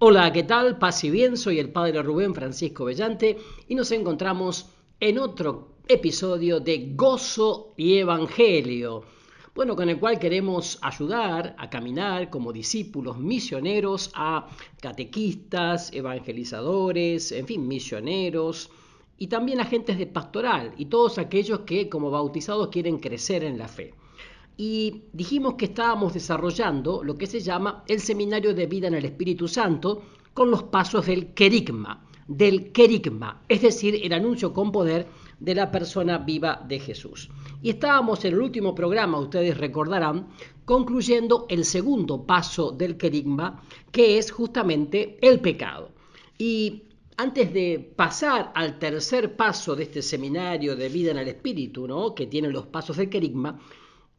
Hola, ¿qué tal? Paz y bien, soy el padre Rubén Francisco Bellante y nos encontramos en otro episodio de Gozo y Evangelio. Bueno, con el cual queremos ayudar a caminar como discípulos misioneros a catequistas, evangelizadores, en fin, misioneros y también agentes de pastoral y todos aquellos que como bautizados quieren crecer en la fe y dijimos que estábamos desarrollando lo que se llama el Seminario de Vida en el Espíritu Santo con los pasos del querigma, es decir, el anuncio con poder de la persona viva de Jesús. Y estábamos en el último programa, ustedes recordarán, concluyendo el segundo paso del querigma, que es justamente el pecado. Y antes de pasar al tercer paso de este seminario de vida en el espíritu, ¿no?, que tiene los pasos del querigma,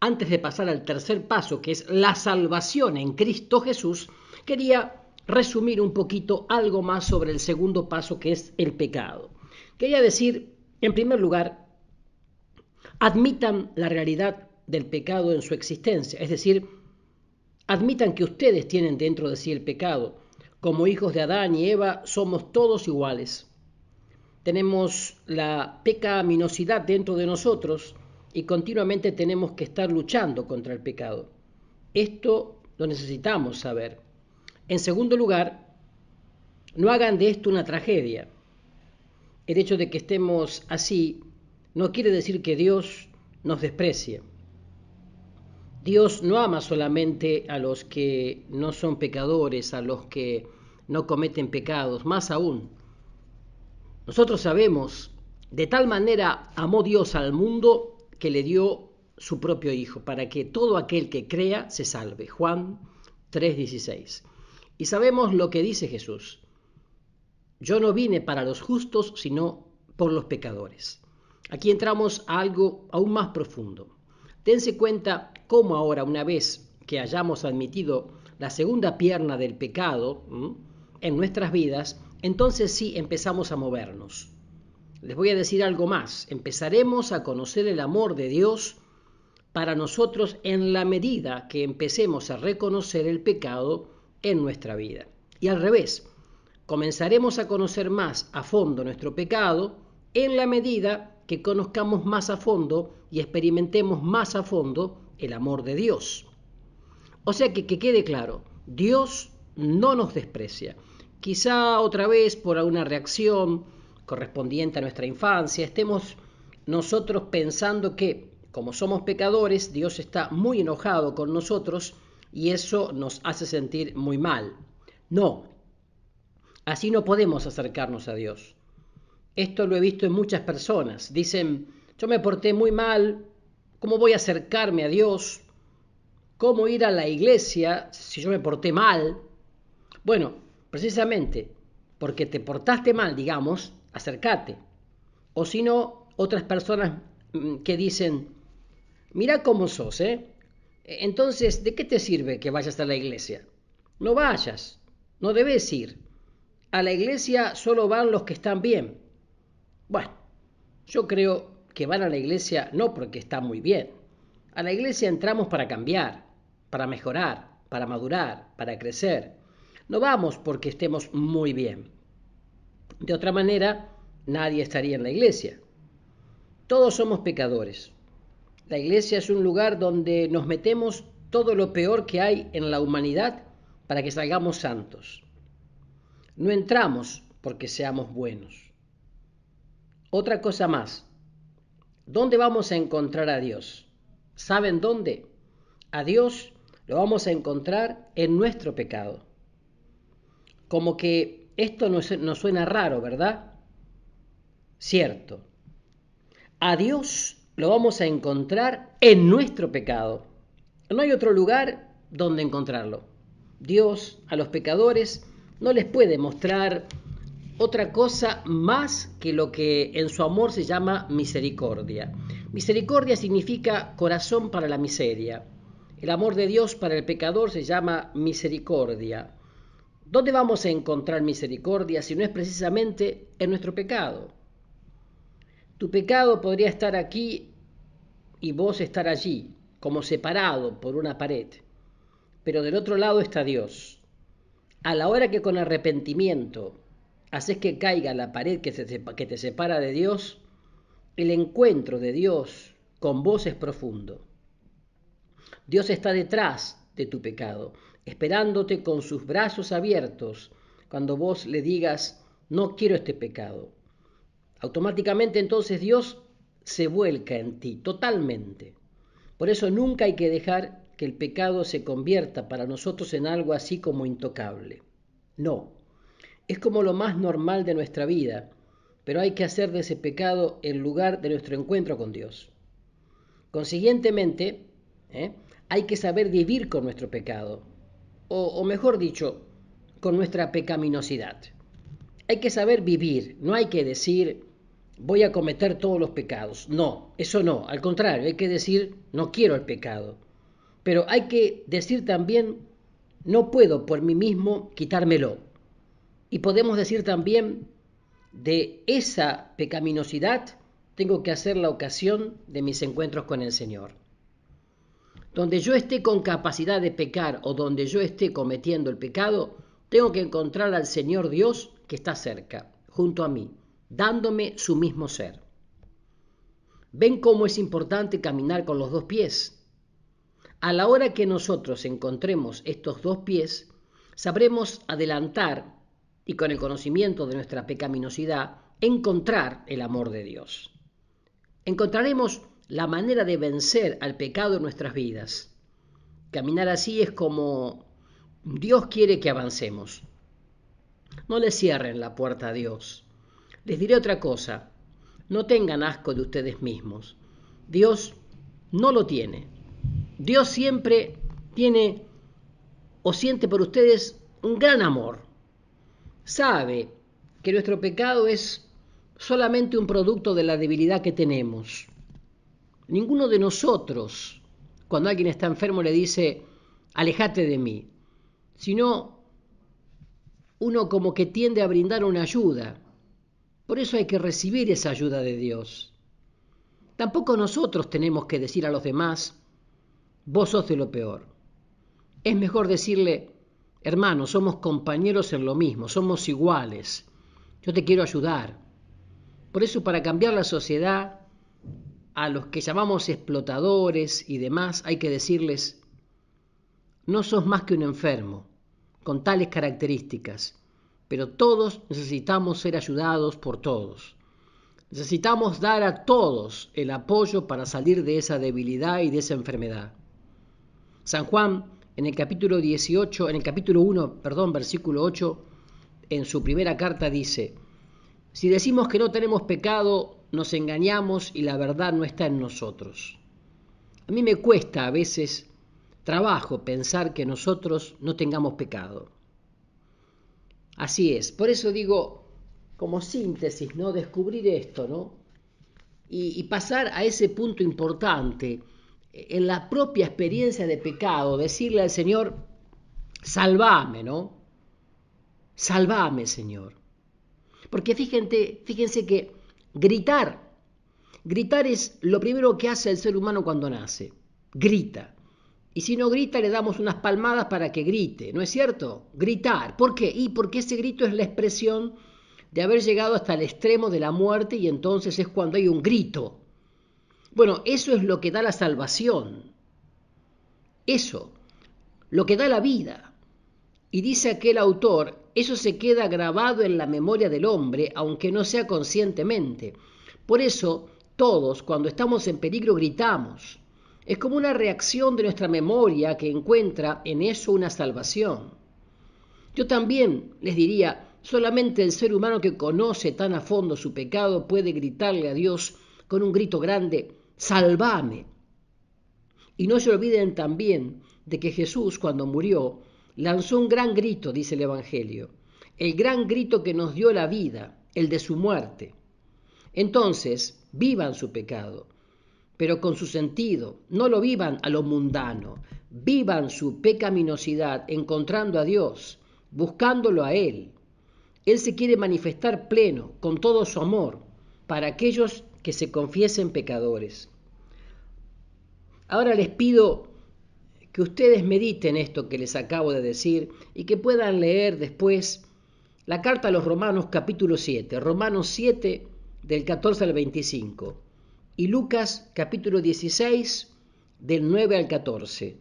antes de pasar al tercer paso, que es la salvación en Cristo Jesús, quería resumir un poquito algo más sobre el segundo paso, que es el pecado. Quería decir, en primer lugar, admitan la realidad del pecado en su existencia, es decir, admitan que ustedes tienen dentro de sí el pecado. Como hijos de Adán y Eva somos todos iguales. Tenemos la pecaminosidad dentro de nosotros y continuamente tenemos que estar luchando contra el pecado. Esto lo necesitamos saber. En segundo lugar, no hagan de esto una tragedia. El hecho de que estemos así no quiere decir que Dios nos desprecie. Dios no ama solamente a los que no son pecadores, a los que no cometen pecados, más aún. Nosotros sabemos, de tal manera amó Dios al mundo que le dio su propio Hijo, para que todo aquel que crea se salve. Juan 3:16. Y sabemos lo que dice Jesús. Yo no vine para los justos, sino por los pecadores. Aquí entramos a algo aún más profundo. Dense cuenta cómo ahora, una vez que hayamos admitido la segunda pierna del pecado en nuestras vidas, entonces sí empezamos a movernos. Les voy a decir algo más. Empezaremos a conocer el amor de Dios para nosotros en la medida que empecemos a reconocer el pecado en nuestra vida. Y al revés, comenzaremos a conocer más a fondo nuestro pecado en la medida que conozcamos más a fondo y experimentemos más a fondo el amor de Dios. O sea que quede claro, Dios no nos desprecia. Quizá otra vez por alguna reacción correspondiente a nuestra infancia estemos nosotros pensando que, como somos pecadores, Dios está muy enojado con nosotros y eso nos hace sentir muy mal. No, así no podemos acercarnos a Dios. Esto lo he visto en muchas personas. Dicen, yo me porté muy mal, ¿cómo voy a acercarme a Dios? ¿Cómo ir a la iglesia si yo me porté mal? Bueno, precisamente porque te portaste mal, digamos, acércate. O si no, otras personas que dicen, mira cómo sos, ¿eh? Entonces, ¿de qué te sirve que vayas a la iglesia? No vayas, no debes ir. A la iglesia solo van los que están bien. Bueno, yo creo que van a la iglesia no porque está muy bien. A la iglesia entramos para cambiar, para mejorar, para madurar, para crecer. No vamos porque estemos muy bien. De otra manera, nadie estaría en la iglesia. Todos somos pecadores. La iglesia es un lugar donde nos metemos todo lo peor que hay en la humanidad para que salgamos santos. No entramos porque seamos buenos. Otra cosa más. ¿Dónde vamos a encontrar a Dios? ¿Saben dónde? A Dios lo vamos a encontrar en nuestro pecado. Como que esto nos suena raro, ¿verdad? Cierto. A Dios lo vamos a encontrar en nuestro pecado. No hay otro lugar donde encontrarlo. Dios a los pecadores no les puede mostrar otra cosa más que lo que en su amor se llama misericordia. Misericordia significa corazón para la miseria. El amor de Dios para el pecador se llama misericordia. ¿Dónde vamos a encontrar misericordia si no es precisamente en nuestro pecado? Tu pecado podría estar aquí y vos estar allí, como separado por una pared. Pero del otro lado está Dios. A la hora que con arrepentimiento haces que caiga la pared que te separa de Dios, el encuentro de Dios con vos es profundo. Dios está detrás de tu pecado, esperándote con sus brazos abiertos cuando vos le digas, no quiero este pecado. Automáticamente entonces Dios se vuelca en ti totalmente. Por eso nunca hay que dejar que el pecado se convierta para nosotros en algo así como intocable. No, es como lo más normal de nuestra vida, pero hay que hacer de ese pecado el lugar de nuestro encuentro con Dios. Consiguientemente, hay que saber vivir con nuestro pecado, o mejor dicho, con nuestra pecaminosidad. Hay que saber vivir, no hay que decir voy a cometer todos los pecados. No, eso no, al contrario, hay que decir no quiero el pecado. Pero hay que decir también no puedo por mí mismo quitármelo. Y podemos decir también de esa pecaminosidad tengo que hacer la ocasión de mis encuentros con el Señor. Donde yo esté con capacidad de pecar o donde yo esté cometiendo el pecado, tengo que encontrar al Señor Dios que está cerca, junto a mí, dándome su mismo ser. ¿Ven cómo es importante caminar con los dos pies? A la hora que nosotros encontremos estos dos pies, sabremos adelantar y con el conocimiento de nuestra pecaminosidad, encontrar el amor de Dios. Encontraremos la manera de vencer al pecado en nuestras vidas. Caminar así es como Dios quiere que avancemos. No le cierren la puerta a Dios. Les diré otra cosa. No tengan asco de ustedes mismos. Dios no lo tiene. Dios siempre tiene o siente por ustedes un gran amor. Sabe que nuestro pecado es solamente un producto de la debilidad que tenemos. Ninguno de nosotros, cuando alguien está enfermo, le dice, aléjate de mí, sino uno como que tiende a brindar una ayuda. Por eso hay que recibir esa ayuda de Dios. Tampoco nosotros tenemos que decir a los demás, vos sos de lo peor. Es mejor decirle, hermano, somos compañeros en lo mismo, somos iguales. Yo te quiero ayudar. Por eso para cambiar la sociedad, a los que llamamos explotadores y demás, hay que decirles, no sos más que un enfermo, con tales características, pero todos necesitamos ser ayudados por todos. Necesitamos dar a todos el apoyo para salir de esa debilidad y de esa enfermedad. San Juan, en el capítulo 1, versículo 8, en su primera carta dice, si decimos que no tenemos pecado, nos engañamos y la verdad no está en nosotros. A mí me cuesta a veces trabajo pensar que nosotros no tengamos pecado. Así es, por eso digo, como síntesis, ¿no? Descubrir esto, ¿no? Y pasar a ese punto importante, en la propia experiencia de pecado, decirle al Señor, salvame, ¿no? Salvame, Señor. Porque fíjense que gritar es lo primero que hace el ser humano cuando nace. Grita. Y si no grita, le damos unas palmadas para que grite, ¿no es cierto? Gritar. ¿Por qué? Y porque ese grito es la expresión de haber llegado hasta el extremo de la muerte y entonces es cuando hay un grito. Bueno, eso es lo que da la salvación. Eso, lo que da la vida. Y dice aquel autor, eso se queda grabado en la memoria del hombre, aunque no sea conscientemente. Por eso, todos, cuando estamos en peligro, gritamos. Es como una reacción de nuestra memoria que encuentra en eso una salvación. Yo también les diría, solamente el ser humano que conoce tan a fondo su pecado puede gritarle a Dios con un grito grande, ¡sálvame! Y no se olviden también de que Jesús, cuando murió, lanzó un gran grito, dice el Evangelio, el gran grito que nos dio la vida, el de su muerte. Entonces, vivan su pecado, pero con su sentido, no lo vivan a lo mundano, vivan su pecaminosidad encontrando a Dios, buscándolo a Él. Él se quiere manifestar pleno, con todo su amor, para aquellos que se confiesen pecadores. Ahora les pido que ustedes mediten esto que les acabo de decir y que puedan leer después la carta a los Romanos capítulo 7, Romanos 7 del 14 al 25 y Lucas capítulo 16 del 9 al 14.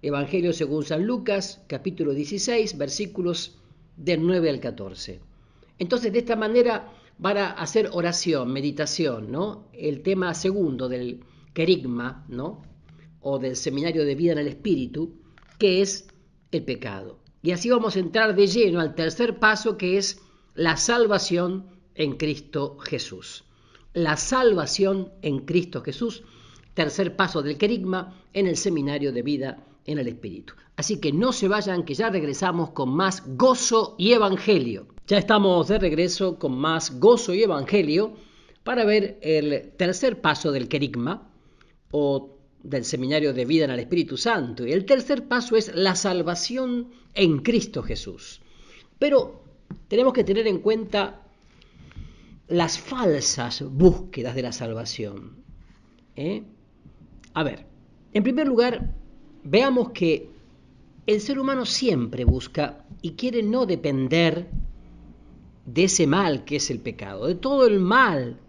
Evangelio según San Lucas capítulo 16 versículos del 9 al 14. Entonces de esta manera van a hacer oración, meditación, ¿no? El tema segundo del querigma, ¿no? O del seminario de vida en el Espíritu, que es el pecado. Y así vamos a entrar de lleno al tercer paso, que es la salvación en Cristo Jesús. La salvación en Cristo Jesús, tercer paso del querigma en el seminario de vida en el Espíritu. Así que no se vayan, que ya regresamos con más gozo y evangelio. Ya estamos de regreso con más gozo y evangelio para ver el tercer paso del querigma o del seminario de vida en el Espíritu Santo. Y el tercer paso es la salvación en Cristo Jesús. Pero tenemos que tener en cuenta las falsas búsquedas de la salvación. A ver, en primer lugar, veamos que el ser humano siempre busca y quiere no depender de ese mal que es el pecado, de todo el mal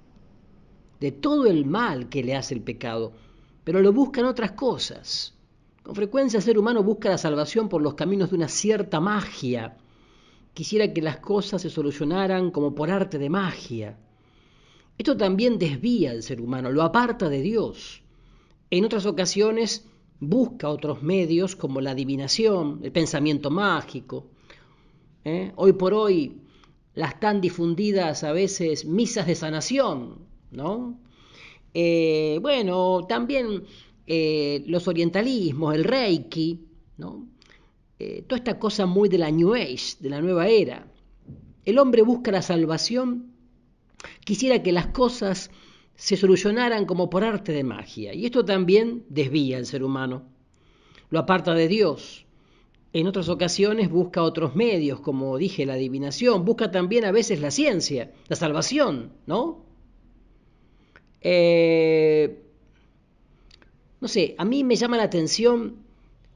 que le hace el pecado, pero lo busca en otras cosas. Con frecuencia el ser humano busca la salvación por los caminos de una cierta magia. Quisiera que las cosas se solucionaran como por arte de magia. Esto también desvía al ser humano, lo aparta de Dios. En otras ocasiones busca otros medios como la adivinación, el pensamiento mágico. Hoy por hoy las tan difundidas a veces misas de sanación, ¿no? También los orientalismos, el Reiki, ¿no? Toda esta cosa muy de la New Age, de la nueva era. El hombre busca la salvación, quisiera que las cosas se solucionaran como por arte de magia, y esto también desvía al ser humano, lo aparta de Dios. En otras ocasiones busca otros medios, como dije, la adivinación, busca también a veces la ciencia, la salvación, ¿no? No sé, a mí me llama la atención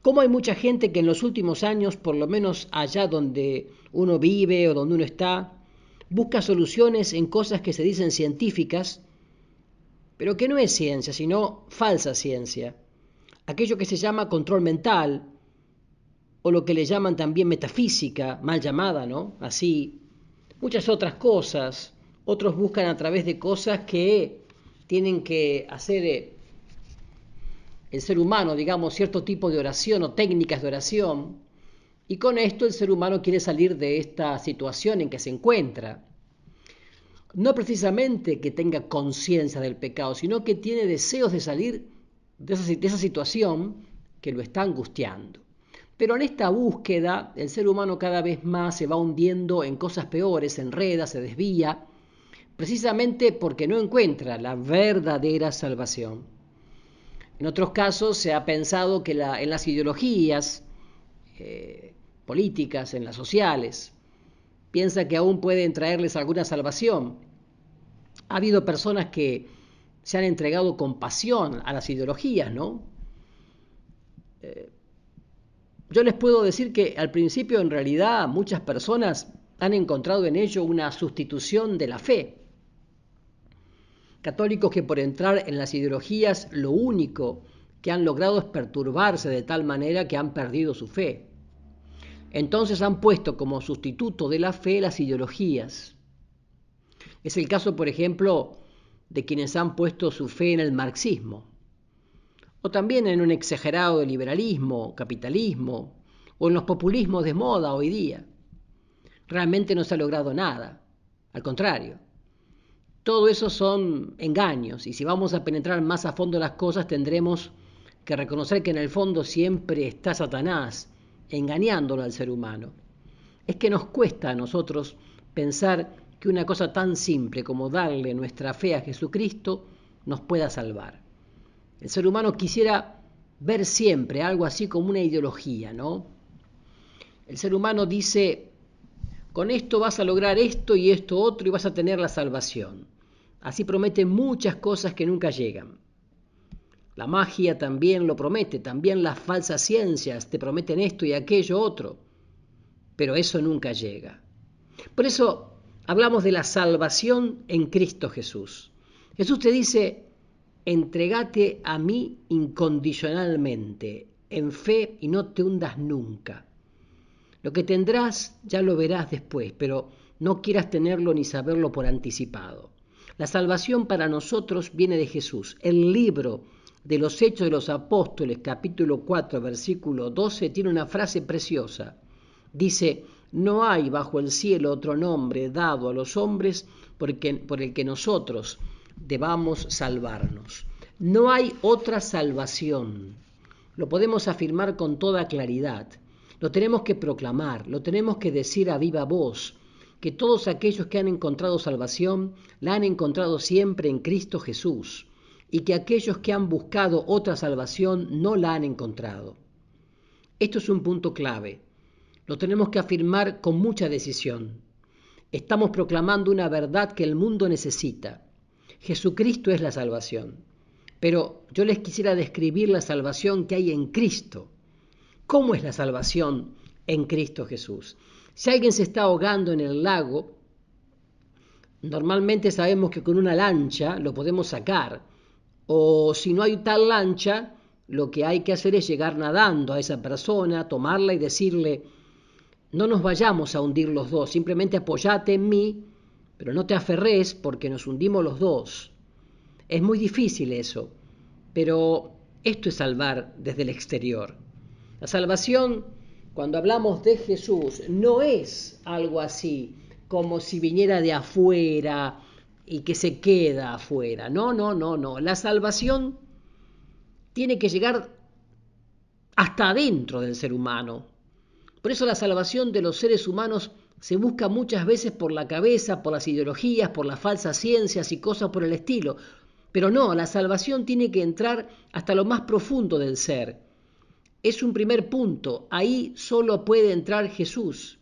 cómo hay mucha gente que en los últimos años, por lo menos allá donde uno vive o donde uno está, busca soluciones en cosas que se dicen científicas, pero que no es ciencia, sino falsa ciencia. Aquello que se llama control mental, o lo que le llaman también metafísica, mal llamada, ¿no? Así, muchas otras cosas. Otros buscan a través de cosas que tienen que hacer el ser humano, digamos, cierto tipo de oración o técnicas de oración, y con esto el ser humano quiere salir de esta situación en que se encuentra. No precisamente que tenga conciencia del pecado, sino que tiene deseos de salir de esa situación que lo está angustiando. Pero en esta búsqueda, el ser humano cada vez más se va hundiendo en cosas peores, se enreda, se desvía, precisamente porque no encuentra la verdadera salvación. En otros casos se ha pensado que en las ideologías políticas, en las sociales, piensa que aún pueden traerles alguna salvación. Ha habido personas que se han entregado con pasión a las ideologías, ¿no? Yo les puedo decir que al principio en realidad muchas personas han encontrado en ello una sustitución de la fe. Católicos que por entrar en las ideologías lo único que han logrado es perturbarse de tal manera que han perdido su fe. Entonces han puesto como sustituto de la fe las ideologías. Es el caso, por ejemplo, de quienes han puesto su fe en el marxismo, o también en un exagerado liberalismo, capitalismo, o en los populismos de moda hoy día. Realmente no se ha logrado nada, al contrario. Todo eso son engaños, y si vamos a penetrar más a fondo las cosas tendremos que reconocer que en el fondo siempre está Satanás engañándolo al ser humano. Es que nos cuesta a nosotros pensar que una cosa tan simple como darle nuestra fe a Jesucristo nos pueda salvar. El ser humano quisiera ver siempre algo así como una ideología, ¿no? El ser humano dice, con esto vas a lograr esto y esto otro y vas a tener la salvación. Así promete muchas cosas que nunca llegan. La magia también lo promete, también las falsas ciencias te prometen esto y aquello otro, pero eso nunca llega. Por eso hablamos de la salvación en Cristo Jesús. Jesús te dice, entregate a mí incondicionalmente, en fe y no te hundas nunca. Lo que tendrás ya lo verás después, pero no quieras tenerlo ni saberlo por anticipado. La salvación para nosotros viene de Jesús. El libro de los Hechos de los Apóstoles, capítulo 4, versículo 12, tiene una frase preciosa. Dice, no hay bajo el cielo otro nombre dado a los hombres por el que nosotros debamos salvarnos. No hay otra salvación. Lo podemos afirmar con toda claridad. Lo tenemos que proclamar, lo tenemos que decir a viva voz, que todos aquellos que han encontrado salvación la han encontrado siempre en Cristo Jesús, y que aquellos que han buscado otra salvación no la han encontrado. Esto es un punto clave. Lo tenemos que afirmar con mucha decisión. Estamos proclamando una verdad que el mundo necesita. Jesucristo es la salvación. Pero yo les quisiera describir la salvación que hay en Cristo. ¿Cómo es la salvación en Cristo Jesús? Si alguien se está ahogando en el lago, normalmente sabemos que con una lancha lo podemos sacar. O si no hay tal lancha, lo que hay que hacer es llegar nadando a esa persona, tomarla y decirle, no nos vayamos a hundir los dos, simplemente apóyate en mí, pero no te aferres porque nos hundimos los dos. Es muy difícil eso, pero esto es salvar desde el exterior. La salvación, cuando hablamos de Jesús, no es algo así como si viniera de afuera y que se queda afuera. No. La salvación tiene que llegar hasta adentro del ser humano. Por eso la salvación de los seres humanos se busca muchas veces por la cabeza, por las ideologías, por las falsas ciencias y cosas por el estilo. Pero no, la salvación tiene que entrar hasta lo más profundo del ser. Es un primer punto, ahí solo puede entrar Jesús.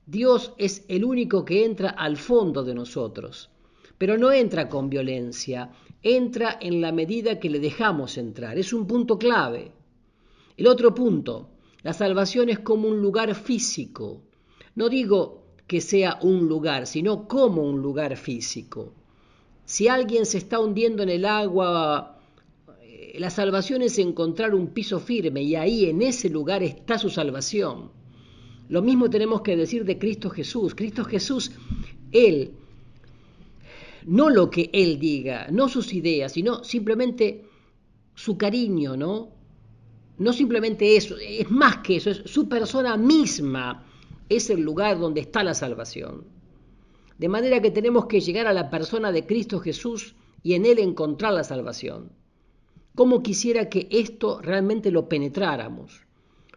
Dios es el único que entra al fondo de nosotros, pero no entra con violencia, entra en la medida que le dejamos entrar. Es un punto clave. El otro punto, la salvación es como un lugar físico. No digo que sea un lugar, sino como un lugar físico. Si alguien se está hundiendo en el agua, la salvación es encontrar un piso firme y ahí en ese lugar está su salvación. Lo mismo tenemos que decir de Cristo Jesús. Cristo Jesús, Él, no lo que Él diga, no sus ideas, sino simplemente su cariño, ¿no? No simplemente eso, es más que eso, es su persona misma, es el lugar donde está la salvación. De manera que tenemos que llegar a la persona de Cristo Jesús y en Él encontrar la salvación. ¿Cómo quisiera que esto realmente lo penetráramos?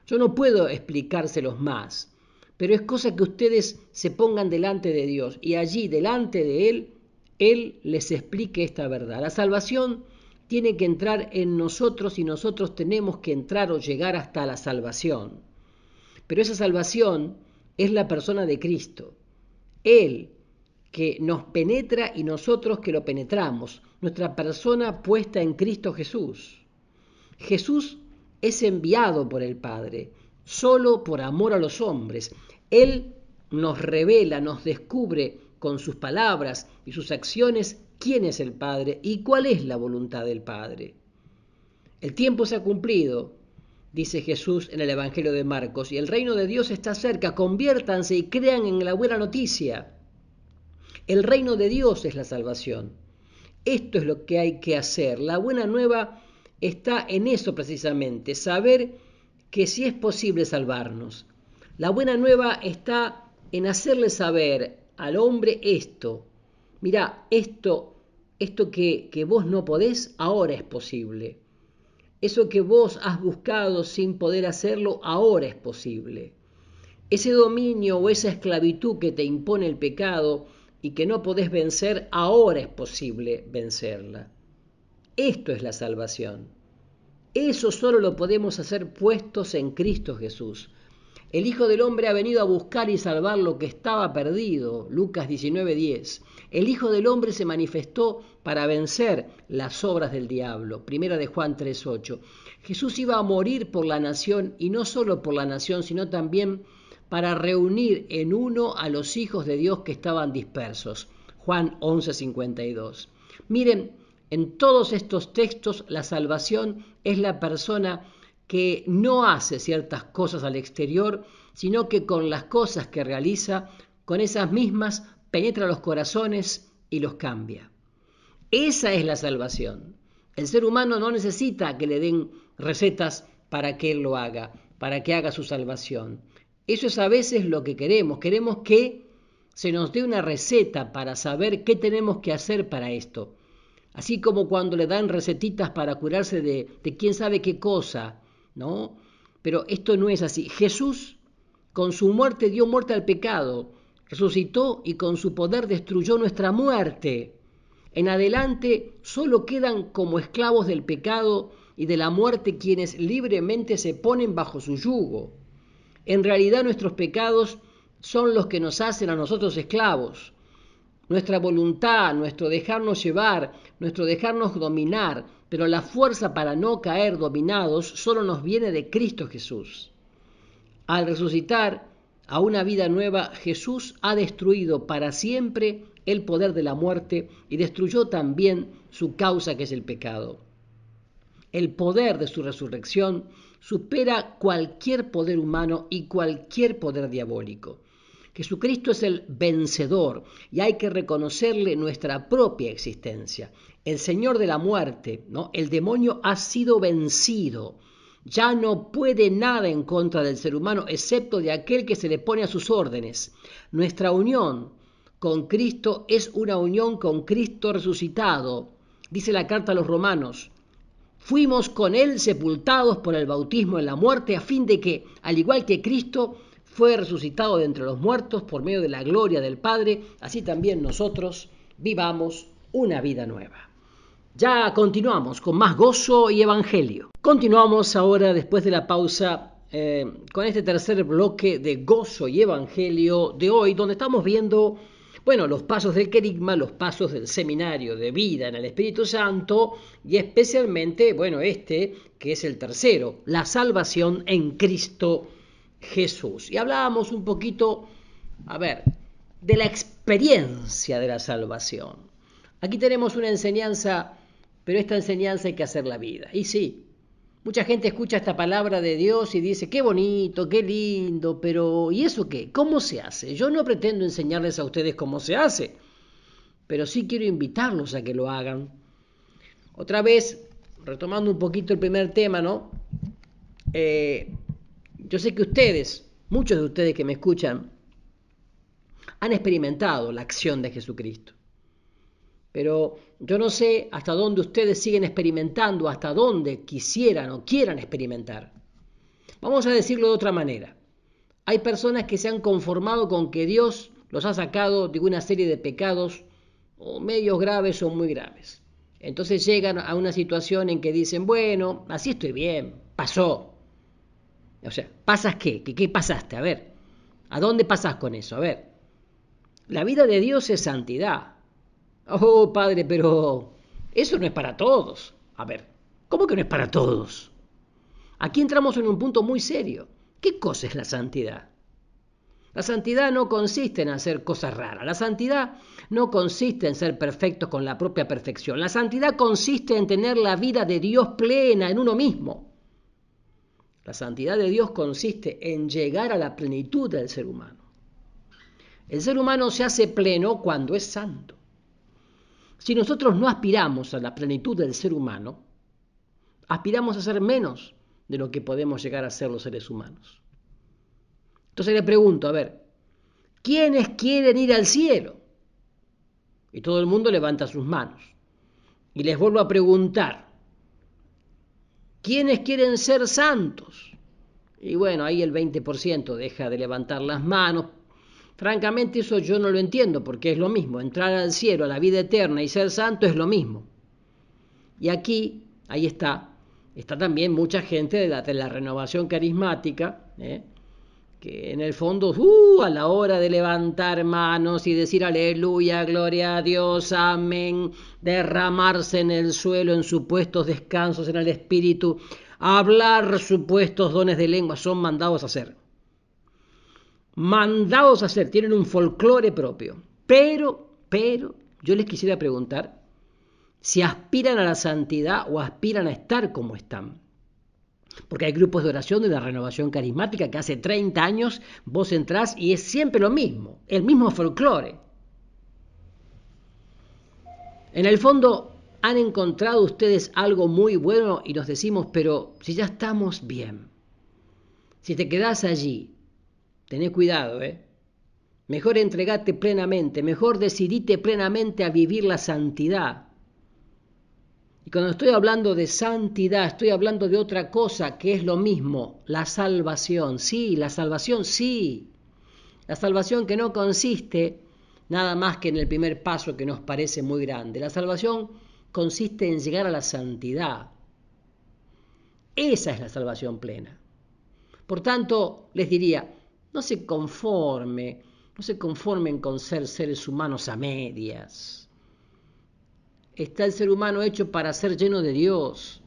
Yo no puedo explicárselos más, pero es cosa que ustedes se pongan delante de Dios y allí delante de Él les explique esta verdad. La salvación tiene que entrar en nosotros y nosotros tenemos que entrar o llegar hasta la salvación. Pero esa salvación es la persona de Cristo. Él que nos penetra y nosotros que lo penetramos, nuestra persona puesta en Cristo Jesús. Jesús es enviado por el Padre, solo por amor a los hombres. Él nos revela, nos descubre con sus palabras y sus acciones quién es el Padre y cuál es la voluntad del Padre. El tiempo se ha cumplido, dice Jesús en el Evangelio de Marcos, y el reino de Dios está cerca. Conviértanse y crean en la buena noticia. El reino de Dios es la salvación. Esto es lo que hay que hacer. La buena nueva está en eso precisamente, saber que sí es posible salvarnos. La buena nueva está en hacerle saber al hombre esto. Mirá, esto que vos no podés, ahora es posible. Eso que vos has buscado sin poder hacerlo, ahora es posible. Ese dominio o esa esclavitud que te impone el pecado y que no podés vencer, ahora es posible vencerla. Esto es la salvación. Eso solo lo podemos hacer puestos en Cristo Jesús. El Hijo del Hombre ha venido a buscar y salvar lo que estaba perdido. Lucas 19:10. El Hijo del Hombre se manifestó para vencer las obras del diablo. Primera de Juan 3:8. Jesús iba a morir por la nación, y no solo por la nación, sino también para reunir en uno a los hijos de Dios que estaban dispersos. Juan 11:52. Miren, en todos estos textos la salvación es la persona que no hace ciertas cosas al exterior, sino que con las cosas que realiza, con esas mismas, penetra los corazones y los cambia. Esa es la salvación. El ser humano no necesita que le den recetas para que él lo haga, para que haga su salvación. Eso es a veces lo que queremos. Queremos que se nos dé una receta para saber qué tenemos que hacer para esto. Así como cuando le dan recetitas para curarse de quién sabe qué cosa, ¿no? Pero esto no es así. Jesús, con su muerte, dio muerte al pecado, resucitó y con su poder destruyó nuestra muerte. En adelante solo quedan como esclavos del pecado y de la muerte quienes libremente se ponen bajo su yugo. En realidad nuestros pecados son los que nos hacen a nosotros esclavos. Nuestra voluntad, nuestro dejarnos llevar, nuestro dejarnos dominar, pero la fuerza para no caer dominados solo nos viene de Cristo Jesús. Al resucitar a una vida nueva, Jesús ha destruido para siempre el poder de la muerte y destruyó también su causa, que es el pecado. El poder de su resurrección supera cualquier poder humano y cualquier poder diabólico. Jesucristo es el vencedor y hay que reconocerle nuestra propia existencia. El Señor de la muerte, ¿no? El demonio ha sido vencido. Ya no puede nada en contra del ser humano excepto de aquel que se le pone a sus órdenes. Nuestra unión con Cristo es una unión con Cristo resucitado. Dice la carta a los Romanos: fuimos con Él sepultados por el bautismo en la muerte, a fin de que, al igual que Cristo fue resucitado de entre los muertos por medio de la gloria del Padre, así también nosotros vivamos una vida nueva. Ya continuamos con más gozo y evangelio. Continuamos ahora, después de la pausa, con este tercer bloque de gozo y evangelio de hoy, donde estamos viendo, bueno, los pasos del querigma, los pasos del seminario de vida en el Espíritu Santo, y especialmente, bueno, este, que es el tercero, la salvación en Cristo Jesús. Y hablábamos un poquito, de la experiencia de la salvación. Aquí tenemos una enseñanza, pero esta enseñanza hay que hacerla vida. Y sí, mucha gente escucha esta palabra de Dios y dice, qué bonito, qué lindo, pero ¿y eso qué? ¿Cómo se hace? Yo no pretendo enseñarles a ustedes cómo se hace, pero sí quiero invitarlos a que lo hagan. Otra vez, retomando un poquito el primer tema, ¿no? Yo sé que ustedes, muchos de ustedes que me escuchan, han experimentado la acción de Jesucristo. Pero yo no sé hasta dónde ustedes siguen experimentando, hasta dónde quisieran o quieran experimentar. Vamos a decirlo de otra manera. Hay personas que se han conformado con que Dios los ha sacado de una serie de pecados, o medios graves o muy graves. Entonces llegan a una situación en que dicen, bueno, así estoy bien, pasó. O sea, ¿pasas qué? ¿Qué pasaste? A ver, ¿a dónde pasás con eso? A ver, la vida de Dios es santidad. Oh, Padre, pero eso no es para todos. A ver, ¿cómo que no es para todos? Aquí entramos en un punto muy serio. ¿Qué cosa es la santidad? La santidad no consiste en hacer cosas raras. La santidad no consiste en ser perfectos con la propia perfección. La santidad consiste en tener la vida de Dios plena en uno mismo. La santidad de Dios consiste en llegar a la plenitud del ser humano. El ser humano se hace pleno cuando es santo. Si nosotros no aspiramos a la plenitud del ser humano, aspiramos a ser menos de lo que podemos llegar a ser los seres humanos. Entonces le pregunto, a ver, ¿quiénes quieren ir al cielo? Y todo el mundo levanta sus manos. Y les vuelvo a preguntar, ¿quiénes quieren ser santos? Y bueno, ahí el 20% deja de levantar las manos. Francamente eso yo no lo entiendo, porque es lo mismo, entrar al cielo, a la vida eterna y ser santo es lo mismo. Y aquí, ahí está también mucha gente de la renovación carismática, que en el fondo, a la hora de levantar manos y decir aleluya, gloria a Dios, amén, derramarse en el suelo en supuestos descansos en el espíritu, hablar supuestos dones de lengua, son mandados a hacer. Mandados a hacer, tienen un folclore propio. Pero, yo les quisiera preguntar si aspiran a la santidad o aspiran a estar como están. Porque hay grupos de oración de la renovación carismática que hace 30 años vos entrás y es siempre lo mismo, el mismo folclore. En el fondo han encontrado ustedes algo muy bueno y nos decimos, pero si ya estamos bien, si te quedás allí, tené cuidado, Mejor entregate plenamente, mejor decidite plenamente a vivir la santidad. Y cuando estoy hablando de santidad, estoy hablando de otra cosa que es lo mismo, la salvación. Sí, la salvación sí. La salvación que no consiste nada más que en el primer paso que nos parece muy grande. La salvación consiste en llegar a la santidad. Esa es la salvación plena. Por tanto, les diría, no se conformen con ser seres humanos a medias. Está el ser humano hecho para ser lleno de Dios.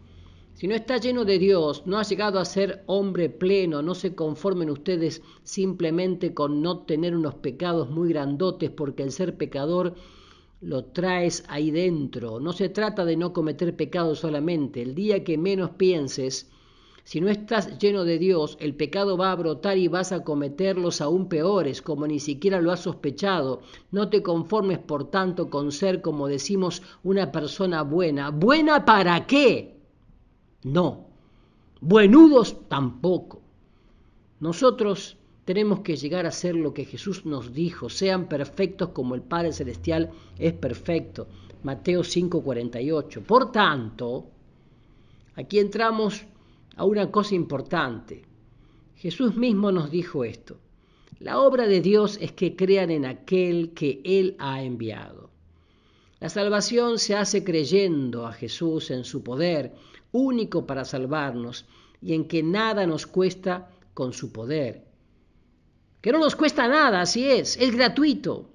Si no está lleno de Dios, no ha llegado a ser hombre pleno, no se conformen ustedes simplemente con no tener unos pecados muy grandotes, porque el ser pecador lo traes ahí dentro. No se trata de no cometer pecado solamente. El día que menos pienses, si no estás lleno de Dios, el pecado va a brotar y vas a cometerlos aún peores, como ni siquiera lo has sospechado. No te conformes, por tanto, con ser, como decimos, una persona buena. ¿Buena para qué? No. Buenudos tampoco. Nosotros tenemos que llegar a ser lo que Jesús nos dijo. Sean perfectos como el Padre Celestial es perfecto. Mateo 5:48. Por tanto, aquí entramos a una cosa importante. Jesús mismo nos dijo esto. La obra de Dios es que crean en aquel que Él ha enviado. La salvación se hace creyendo a Jesús en su poder, único para salvarnos, y en que nada nos cuesta con su poder. Que no nos cuesta nada, así es gratuito.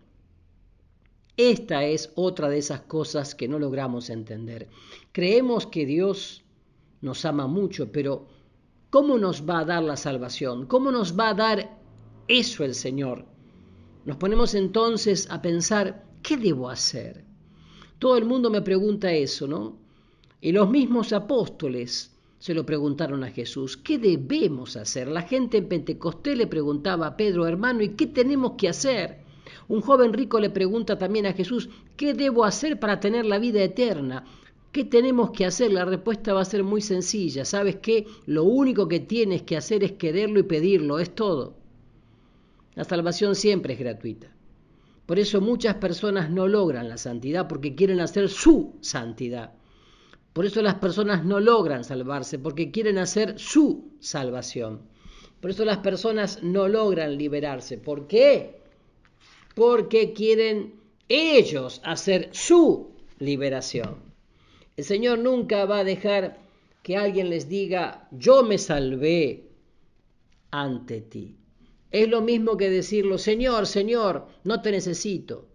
Esta es otra de esas cosas que no logramos entender. Creemos que Dios nos ama mucho, pero ¿cómo nos va a dar la salvación? ¿Cómo nos va a dar eso el Señor? Nos ponemos entonces a pensar, ¿qué debo hacer? Todo el mundo me pregunta eso, ¿no? Y los mismos apóstoles se lo preguntaron a Jesús, ¿qué debemos hacer? La gente en Pentecostés le preguntaba a Pedro, hermano, ¿y qué tenemos que hacer? Un joven rico le pregunta también a Jesús, ¿qué debo hacer para tener la vida eterna? ¿Qué tenemos que hacer? La respuesta va a ser muy sencilla. ¿Sabes qué? Lo único que tienes que hacer es quererlo y pedirlo, es todo. La salvación siempre es gratuita. Por eso muchas personas no logran la santidad porque quieren hacer su santidad. Por eso las personas no logran salvarse porque quieren hacer su salvación. Por eso las personas no logran liberarse. ¿Por qué? Porque quieren ellos hacer su liberación. El Señor nunca va a dejar que alguien les diga, yo me salvé ante ti. Es lo mismo que decirlo, Señor, Señor, no te necesito.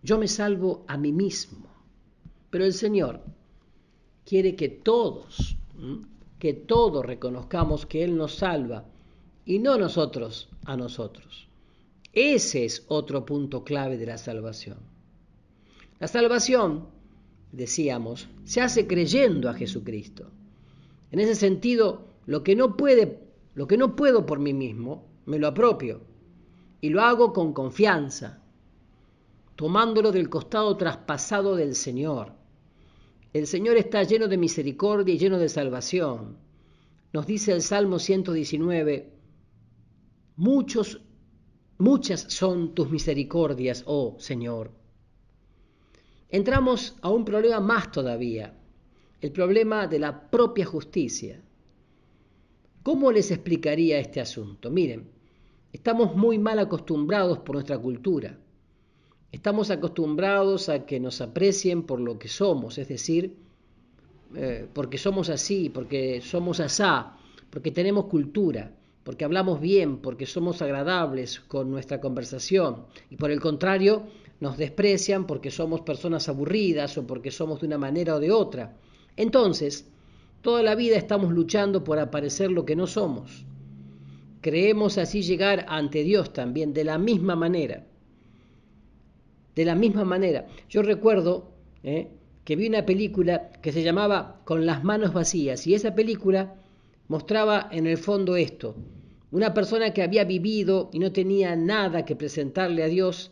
Yo me salvo a mí mismo. Pero el Señor quiere que todos reconozcamos que Él nos salva y no nosotros a nosotros. Ese es otro punto clave de la salvación. La salvación, decíamos, se hace creyendo a Jesucristo. En ese sentido, lo que no puedo por mí mismo, me lo apropio y lo hago con confianza, tomándolo del costado traspasado del Señor. El Señor está lleno de misericordia y lleno de salvación. Nos dice el Salmo 119, muchas son tus misericordias, oh Señor. Entramos a un problema más todavía, el problema de la propia justicia. ¿Cómo les explicaría este asunto? Miren, estamos muy mal acostumbrados por nuestra cultura. Estamos acostumbrados a que nos aprecien por lo que somos, es decir, porque somos así, porque somos asá, porque tenemos cultura, porque hablamos bien, porque somos agradables con nuestra conversación, y por el contrario, nos desprecian porque somos personas aburridas o porque somos de una manera o de otra. Entonces, toda la vida estamos luchando por aparecer lo que no somos. Creemos así llegar ante Dios también de la misma manera. De la misma manera. Yo recuerdo que vi una película que se llamaba Con las manos vacías, y esa película mostraba en el fondo esto: una persona que había vivido y no tenía nada que presentarle a Dios,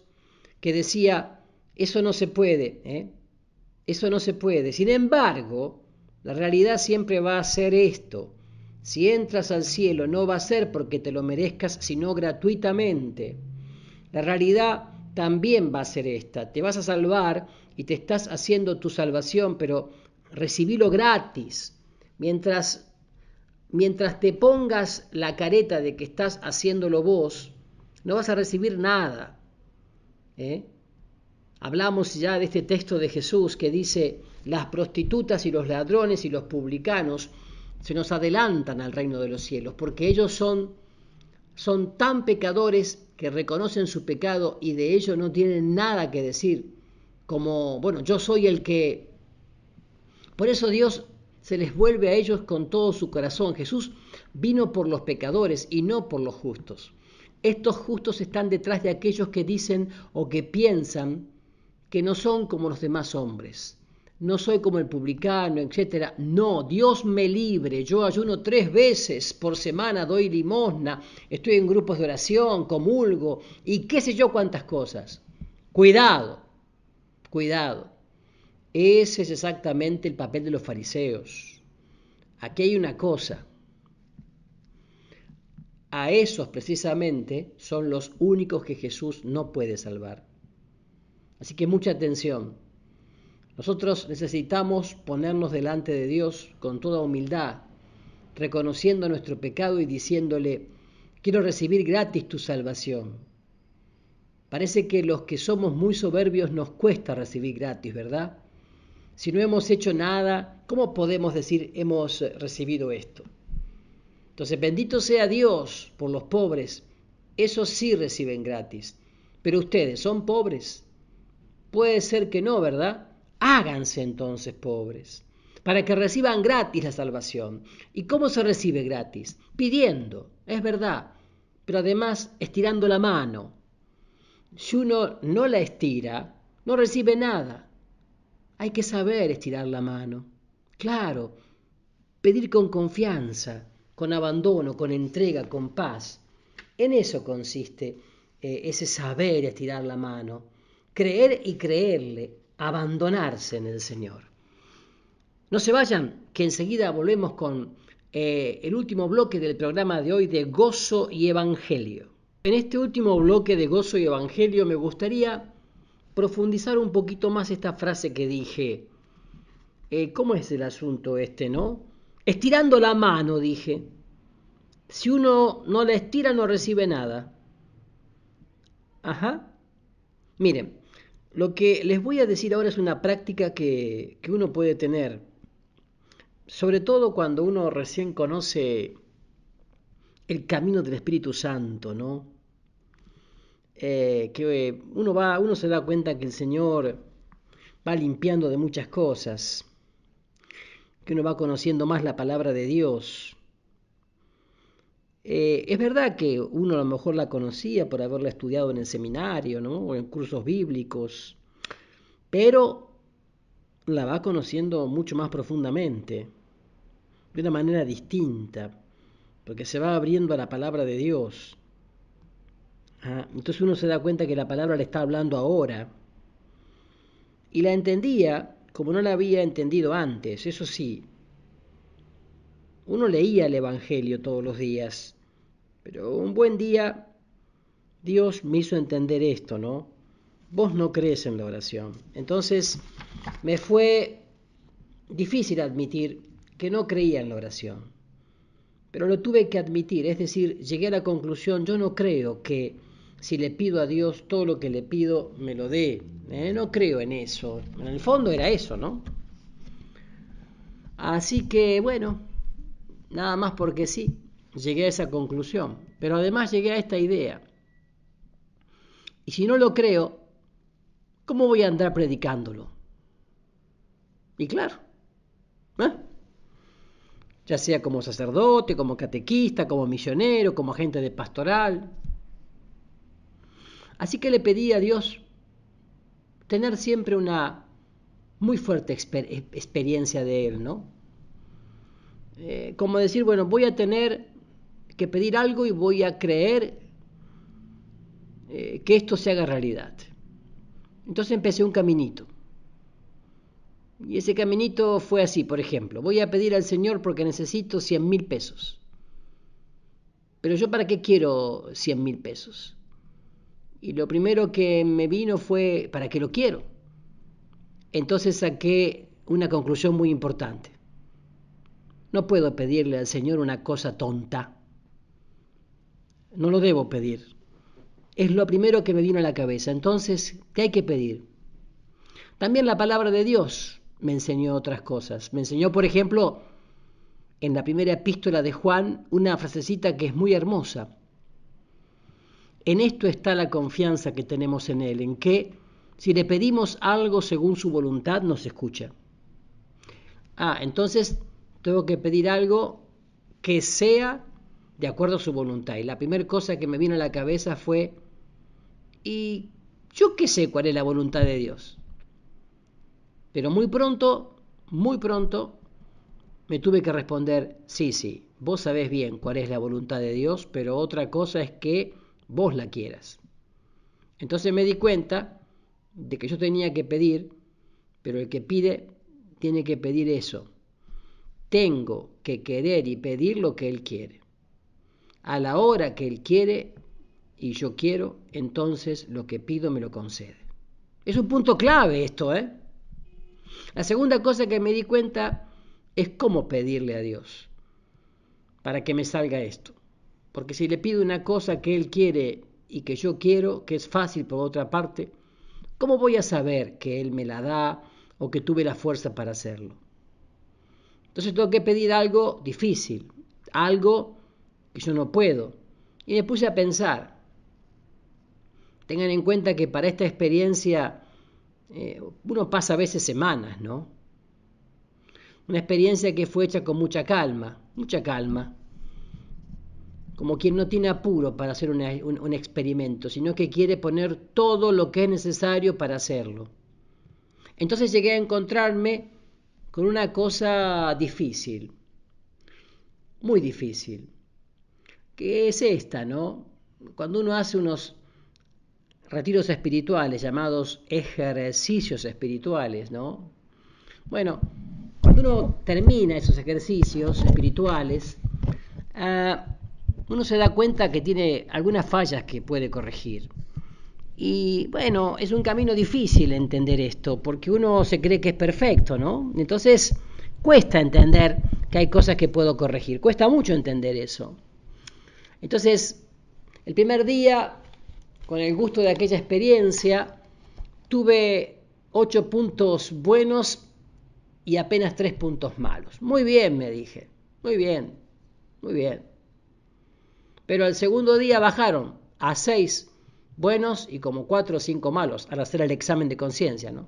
que decía, eso no se puede, eso no se puede. Sin embargo, la realidad siempre va a ser esto: si entras al cielo no va a ser porque te lo merezcas, sino gratuitamente. La realidad también va a ser esta: te vas a salvar y te estás haciendo tu salvación, pero recibilo gratis. Mientras te pongas la careta de que estás haciéndolo vos, no vas a recibir nada. Hablamos ya de este texto de Jesús que dice: las prostitutas y los ladrones y los publicanos se nos adelantan al reino de los cielos, porque ellos son tan pecadores que reconocen su pecado y de ello no tienen nada que decir, como, bueno, yo soy el que... Por eso Dios se les vuelve a ellos con todo su corazón. Jesús vino por los pecadores y no por los justos. Estos justos están detrás de aquellos que dicen o que piensan que no son como los demás hombres. No soy como el publicano, etc. No, Dios me libre. Yo ayuno 3 veces por semana, doy limosna, estoy en grupos de oración, comulgo y qué sé yo cuántas cosas. Cuidado, cuidado. Ese es exactamente el papel de los fariseos. Aquí hay una cosa. A esos precisamente son los únicos que Jesús no puede salvar. Así que mucha atención. Nosotros necesitamos ponernos delante de Dios con toda humildad, reconociendo nuestro pecado y diciéndole: quiero recibir gratis tu salvación. Parece que los que somos muy soberbios nos cuesta recibir gratis, ¿verdad? Si no hemos hecho nada, ¿cómo podemos decir hemos recibido esto? Entonces, bendito sea Dios por los pobres. Esos sí reciben gratis. Pero ustedes, ¿son pobres? Puede ser que no, ¿verdad? Háganse entonces pobres, para que reciban gratis la salvación. ¿Y cómo se recibe gratis? Pidiendo, es verdad, pero además estirando la mano. Si uno no la estira, no recibe nada. Hay que saber estirar la mano. Claro, pedir con confianza, con abandono, con entrega, con paz. En eso consiste ese saber estirar la mano. Creer y creerle, abandonarse en el Señor. No se vayan, que enseguida volvemos con el último bloque del programa de hoy de Gozo y Evangelio. En este último bloque de Gozo y Evangelio me gustaría profundizar un poquito más esta frase que dije. ¿Cómo es el asunto este, no? Estirando la mano, dije. Si uno no la estira, no recibe nada. Ajá. Miren, lo que les voy a decir ahora es una práctica que uno puede tener, sobre todo cuando uno recién conoce el camino del Espíritu Santo, ¿no? Que uno se da cuenta que el Señor va limpiando de muchas cosas, que uno va conociendo más la palabra de Dios. Es verdad que uno a lo mejor la conocía por haberla estudiado en el seminario, ¿no? O en cursos bíblicos, pero la va conociendo mucho más profundamente, de una manera distinta, porque se va abriendo a la palabra de Dios. Entonces uno se da cuenta que la palabra le está hablando ahora. Y la entendía como no la había entendido antes, eso sí. Uno leía el Evangelio todos los días, pero un buen día Dios me hizo entender esto, ¿no? Vos no crees en la oración. Entonces me fue difícil admitir que no creía en la oración. Pero lo tuve que admitir, es decir, llegué a la conclusión: yo no creo que si le pido a Dios todo lo que le pido me lo dé. No creo en eso. En el fondo era eso, ¿no? Así que, bueno, nada más porque sí, llegué a esa conclusión. Pero además llegué a esta idea. Y si no lo creo, ¿cómo voy a andar predicándolo? Y claro, ¿eh? Ya sea como sacerdote, como catequista, como misionero, como agente de pastoral. Así que le pedí a Dios tener siempre una muy fuerte experiencia de Él, ¿no? Como decir, bueno, voy a tener que pedir algo y voy a creer que esto se haga realidad. Entonces empecé un caminito. Y ese caminito fue así, por ejemplo, voy a pedir al Señor porque necesito 100.000 pesos. Pero yo ¿para qué quiero 100.000 pesos? Y lo primero que me vino fue, ¿para qué lo quiero? Entonces saqué una conclusión muy importante. No puedo pedirle al Señor una cosa tonta. No lo debo pedir. Es lo primero que me vino a la cabeza. Entonces, ¿qué hay que pedir? También la palabra de Dios me enseñó otras cosas. Me enseñó, por ejemplo, en la primera epístola de Juan, una frasecita que es muy hermosa. En esto está la confianza que tenemos en Él, en que si le pedimos algo según su voluntad, nos escucha. Entonces tengo que pedir algo que sea de acuerdo a su voluntad. Y la primera cosa que me vino a la cabeza fue, ¿y yo qué sé cuál es la voluntad de Dios? Pero muy pronto, me tuve que responder, sí, vos sabés bien cuál es la voluntad de Dios, pero otra cosa es que vos la quieras. Entonces me di cuenta de que yo tenía que pedir, pero el que pide tiene que pedir eso. Tengo que querer y pedir lo que Él quiere. A la hora que Él quiere y yo quiero, entonces lo que pido me lo concede. Es un punto clave esto, ¿eh? La segunda cosa que me di cuenta es cómo pedirle a Dios para que me salga esto. Porque si le pido una cosa que Él quiere y que yo quiero, que es fácil por otra parte, ¿cómo voy a saber que Él me la da o que tuve la fuerza para hacerlo? Entonces tengo que pedir algo difícil, algo que yo no puedo. Y me puse a pensar. Tengan en cuenta que para esta experiencia uno pasa a veces semanas, ¿no? Una experiencia que fue hecha con mucha calma, como quien no tiene apuro para hacer un experimento, sino que quiere poner todo lo que es necesario para hacerlo. Entonces llegué a encontrarme con una cosa difícil, muy difícil, que es esta, ¿no? Cuando uno hace unos retiros espirituales llamados ejercicios espirituales, ¿no? Bueno, cuando uno termina esos ejercicios espirituales, uno se da cuenta que tiene algunas fallas que puede corregir. Y bueno, es un camino difícil entender esto, porque uno se cree que es perfecto, ¿no? Entonces, cuesta entender que hay cosas que puedo corregir, cuesta mucho entender eso. Entonces, el primer día, con el gusto de aquella experiencia, tuve 8 puntos buenos y apenas 3 puntos malos. Muy bien, me dije, muy bien. Pero al segundo día bajaron a 6 buenos y como 4 o 5 malos al hacer el examen de conciencia, ¿no?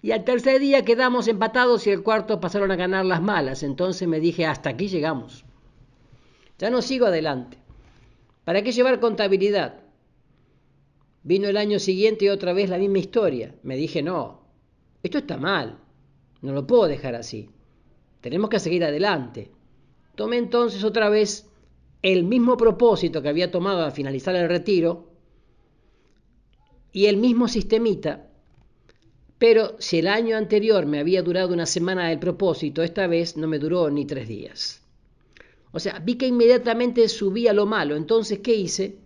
Y al tercer día quedamos empatados y el cuarto pasaron a ganar las malas. Entonces me dije, hasta aquí llegamos. Ya no sigo adelante. ¿Para qué llevar contabilidad? Vino el año siguiente y otra vez la misma historia. Me dije, no, esto está mal. No lo puedo dejar así. Tenemos que seguir adelante. Tomé entonces otra vez el mismo propósito que había tomado al finalizar el retiro y el mismo sistemita, pero si el año anterior me había durado una semana el propósito, esta vez no me duró ni 3 días. O sea, vi que inmediatamente subía lo malo. Entonces, ¿qué hice?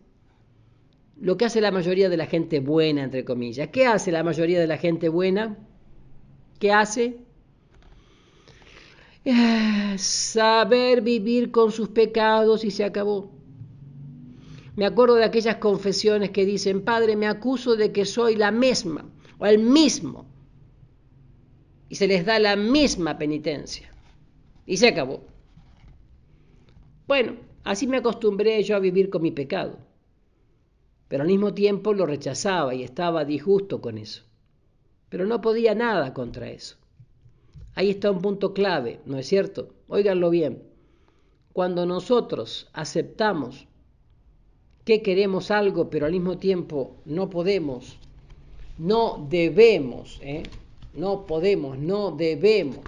Lo que hace la mayoría de la gente buena, entre comillas. ¿Qué hace la mayoría de la gente buena? ¿Qué hace? Saber vivir con sus pecados y se acabó. Me acuerdo de aquellas confesiones que dicen, Padre, me acuso de que soy la misma o el mismo. Y se les da la misma penitencia. Y se acabó. Bueno, así me acostumbré yo a vivir con mi pecado, pero al mismo tiempo lo rechazaba y estaba disgusto con eso, pero no podía nada contra eso. Ahí está un punto clave, ¿no es cierto? Óiganlo bien. Cuando nosotros aceptamos que queremos algo, pero al mismo tiempo no podemos, no debemos, no debemos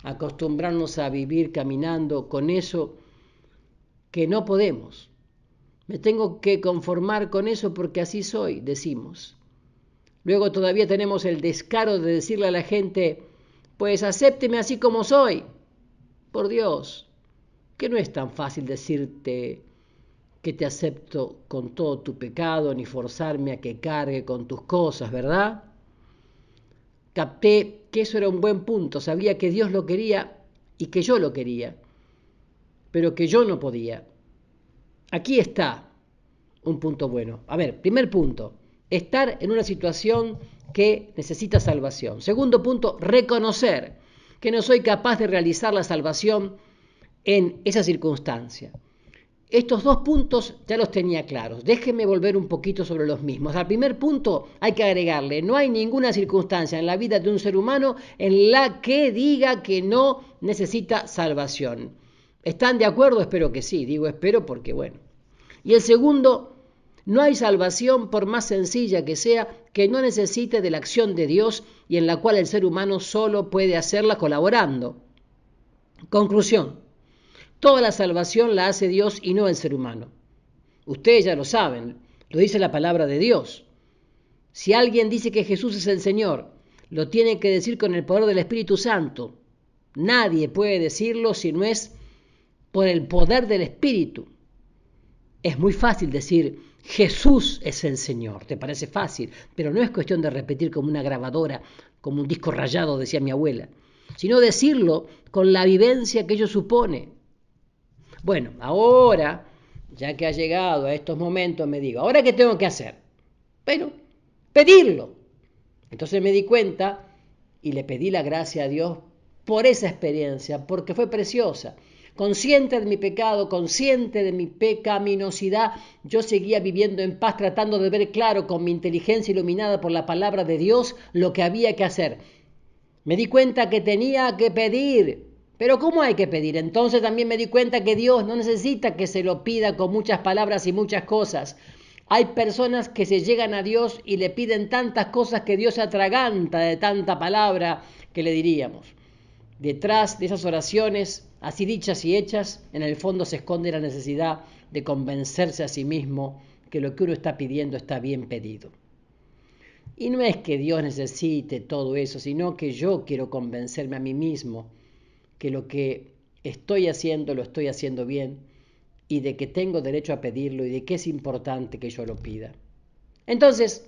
acostumbrarnos a vivir caminando con eso que no podemos. Me tengo que conformar con eso porque así soy, decimos. Luego todavía tenemos el descaro de decirle a la gente, pues acépteme así como soy. Por Dios, que no es tan fácil decirte que te acepto con todo tu pecado, ni forzarme a que cargue con tus cosas, ¿verdad? Capté que eso era un buen punto, sabía que Dios lo quería y que yo lo quería, pero que yo no podía. Aquí está un punto bueno. A ver, primer punto, estar en una situación que necesita salvación. Segundo punto, reconocer que no soy capaz de realizar la salvación en esa circunstancia. Estos dos puntos ya los tenía claros. Déjenme volver un poquito sobre los mismos. Al primer punto hay que agregarle, no hay ninguna circunstancia en la vida de un ser humano en la que diga que no necesita salvación. ¿Están de acuerdo? Espero que sí. Digo espero porque bueno. Y el segundo, no hay salvación por más sencilla que sea que no necesite de la acción de Dios y en la cual el ser humano solo puede hacerla colaborando. Conclusión. Toda la salvación la hace Dios y no el ser humano. Ustedes ya lo saben, lo dice la palabra de Dios. Si alguien dice que Jesús es el Señor, lo tiene que decir con el poder del Espíritu Santo. Nadie puede decirlo si no es por el poder del Espíritu. Es muy fácil decir Jesús es el Señor, te parece fácil, pero no es cuestión de repetir como una grabadora, como un disco rayado, decía mi abuela, sino decirlo con la vivencia que ello supone. Bueno, ahora, ya que ha llegado a estos momentos, me digo, ¿ahora qué tengo que hacer? Bueno, pedirlo. Entonces me di cuenta y le pedí la gracia a Dios por esa experiencia, porque fue preciosa. Consciente de mi pecado, consciente de mi pecaminosidad, yo seguía viviendo en paz, tratando de ver claro con mi inteligencia iluminada por la palabra de Dios lo que había que hacer. Me di cuenta que tenía que pedir. Pero ¿cómo hay que pedir? Entonces también me di cuenta que Dios no necesita que se lo pida con muchas palabras y muchas cosas. Hay personas que se llegan a Dios y le piden tantas cosas que Dios se atraganta de tanta palabra que le diríamos. Detrás de esas oraciones, así dichas y hechas, en el fondo se esconde la necesidad de convencerse a sí mismo que lo que uno está pidiendo está bien pedido. Y no es que Dios necesite todo eso, sino que yo quiero convencerme a mí mismo que lo que estoy haciendo lo estoy haciendo bien y de que tengo derecho a pedirlo y de que es importante que yo lo pida. Entonces,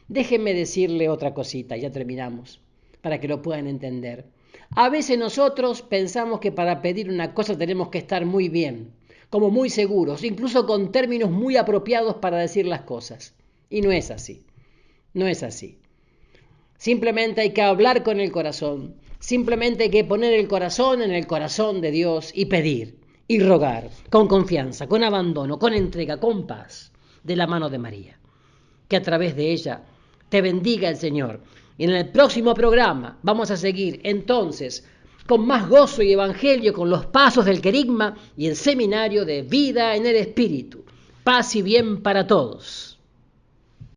déjenme decirle otra cosita, ya terminamos, para que lo puedan entender. A veces nosotros pensamos que para pedir una cosa tenemos que estar muy bien, como muy seguros, incluso con términos muy apropiados para decir las cosas. Y no es así, no es así. Simplemente hay que hablar con el corazón. Simplemente hay que poner el corazón en el corazón de Dios y pedir y rogar con confianza, con abandono, con entrega, con paz, de la mano de María. Que a través de ella te bendiga el Señor. Y en el próximo programa vamos a seguir entonces con más gozo y evangelio, con los pasos del querigma y el seminario de vida en el Espíritu. Paz y bien para todos.